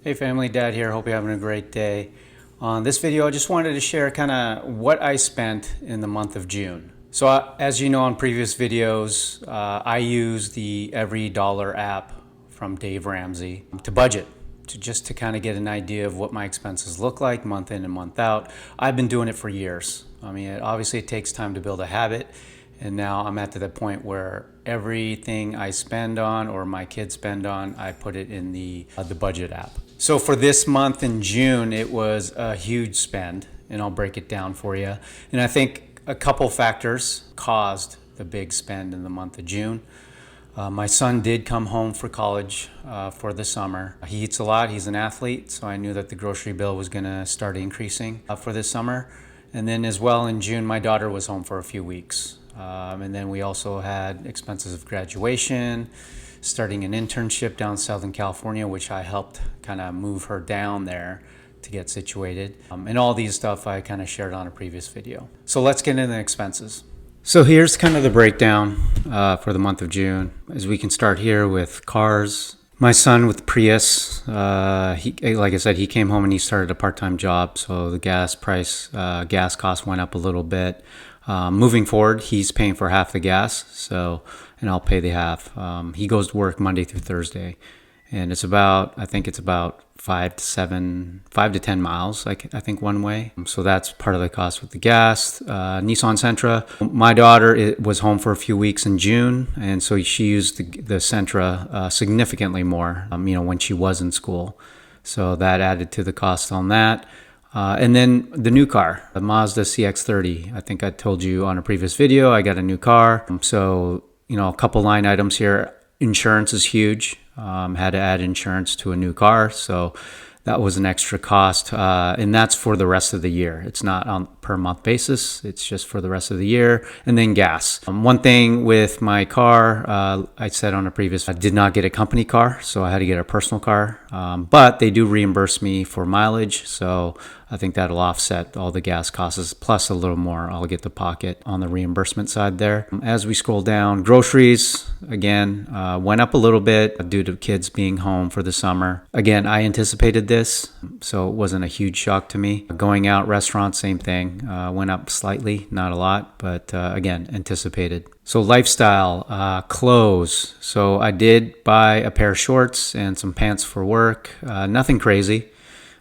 Hey family, Dad here. Hope you're having a great day. On this video, I just wanted to share kind of what I spent in the month of June. So as you know on previous videos, I use the Every Dollar app from Dave Ramsey to budget, to kind of get an idea of what my expenses look like month in and month out. I've been doing it for years. I mean, obviously it takes time to build a habit. And now I'm at the point where everything I spend on or my kids spend on, I put it in the budget app. So for this month in June, it was a huge spend, and I'll break it down for you. And I think a couple factors caused the big spend in the month of June. My son did come home for college for the summer. He eats a lot. He's an athlete, so I knew that the grocery bill was going to start increasing for this summer. And then as well in June, my daughter was home for a few weeks. And then we also had expenses of graduation, starting an internship down in Southern California, which I helped kind of move her down there to get situated. And all these stuff I kind of shared on a previous video. So let's get into the expenses. So here's kind of the breakdown for the month of June. As we can start here with cars. My son with Prius, like I said, he came home and he started a part-time job. So the gas cost went up a little bit. Moving forward, he's paying for half the gas, and I'll pay the half. He goes to work Monday through Thursday, and I think it's about 5 to 10 miles, I think one way. So that's part of the cost with the gas. Nissan Sentra. My daughter was home for a few weeks in June, and so she used the Sentra significantly more, when she was in school. So that added to the cost on that. And then the new car, the Mazda CX-30. I think I told you on a previous video, I got a new car. So, a couple line items here. Insurance is huge. Had to add insurance to a new car. So that was an extra cost. And that's for the rest of the year. It's not on per month basis. It's just for the rest of the year. And then gas. One thing with my car, I said on a previous, I did not get a company car. So I had to get a personal car. But they do reimburse me for mileage. So I think that'll offset all the gas costs, plus a little more I'll get to pocket on the reimbursement side there. As we scroll down, groceries, again, went up a little bit due to kids being home for the summer. Again, I anticipated this, so it wasn't a huge shock to me. Going out, restaurants, same thing. Went up slightly, not a lot, but again, anticipated. So lifestyle, clothes. So I did buy a pair of shorts and some pants for work. Nothing crazy.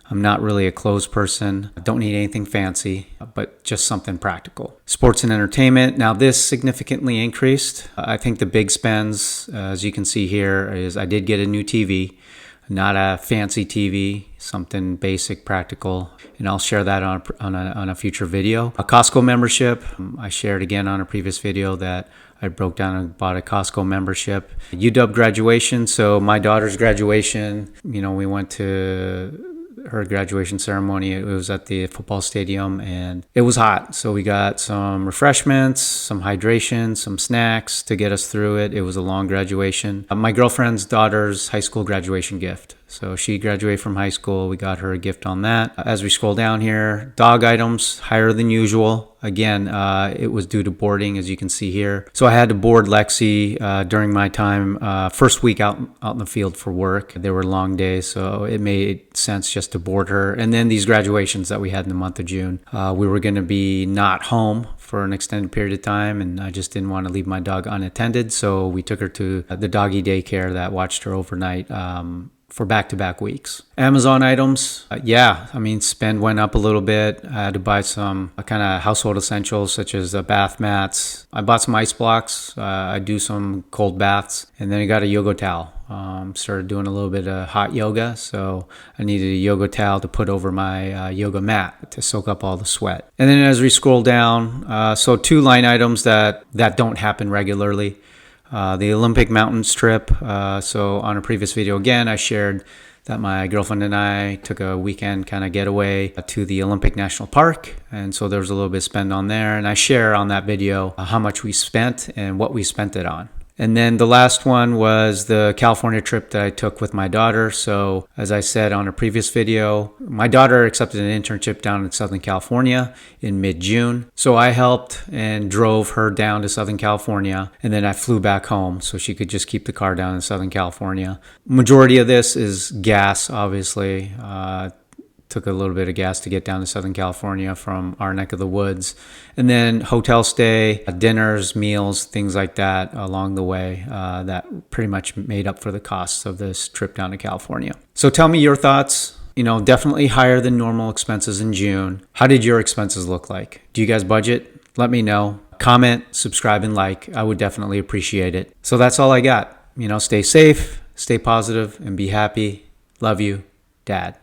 I'm not really a clothes person. I don't need anything fancy, but just something practical. Sports and entertainment. Now this significantly increased. I think the big spends, as you can see here, is I did get a new TV, not a fancy TV, something basic, practical, and I'll share that on a future video. A Costco membership. I shared again on a previous video that I broke down and bought a Costco membership. UW graduation. So my daughter's graduation, we went to her graduation ceremony. It was at the football stadium and it was hot. So we got some refreshments, some hydration, some snacks to get us through it. It was a long graduation. My girlfriend's daughter's high school graduation gift. So she graduated from high school. We got her a gift on that. As we scroll down here, dog items, higher than usual. Again, it was due to boarding, as you can see here. So I had to board Lexi during my time, first week out in the field for work. They were long days, so it made sense just to board her. And then these graduations that we had in the month of June, we were going to be not home for an extended period of time, and I just didn't want to leave my dog unattended. So we took her to the doggy daycare that watched her overnight for back-to-back weeks. Amazon items, spend went up a little bit. I had to buy some kind of household essentials such as bath mats. I bought some ice blocks. I do some cold baths, and then I got a yoga towel. Started doing a little bit of hot yoga, so I needed a yoga towel to put over my yoga mat to soak up all the sweat. And then as we scroll down, so two line items that don't happen regularly. The Olympic Mountains trip. So on a previous video, again, I shared that my girlfriend and I took a weekend kind of getaway to the Olympic National Park. And so there was a little bit of spend on there. And I share on that video how much we spent and what we spent it on. And then the last one was the California trip that I took with my daughter. So as I said on a previous video, my daughter accepted an internship down in Southern California in mid-June. So I helped and drove her down to Southern California, and then I flew back home so she could just keep the car down in Southern California. Majority of this is gas, obviously. Took a little bit of gas to get down to Southern California from our neck of the woods. And then hotel stay, dinners, meals, things like that along the way that pretty much made up for the costs of this trip down to California. So tell me your thoughts. Definitely higher than normal expenses in June. How did your expenses look like? Do you guys budget? Let me know. Comment, subscribe, and like. I would definitely appreciate it. So that's all I got. Stay safe, stay positive, and be happy. Love you, Dad.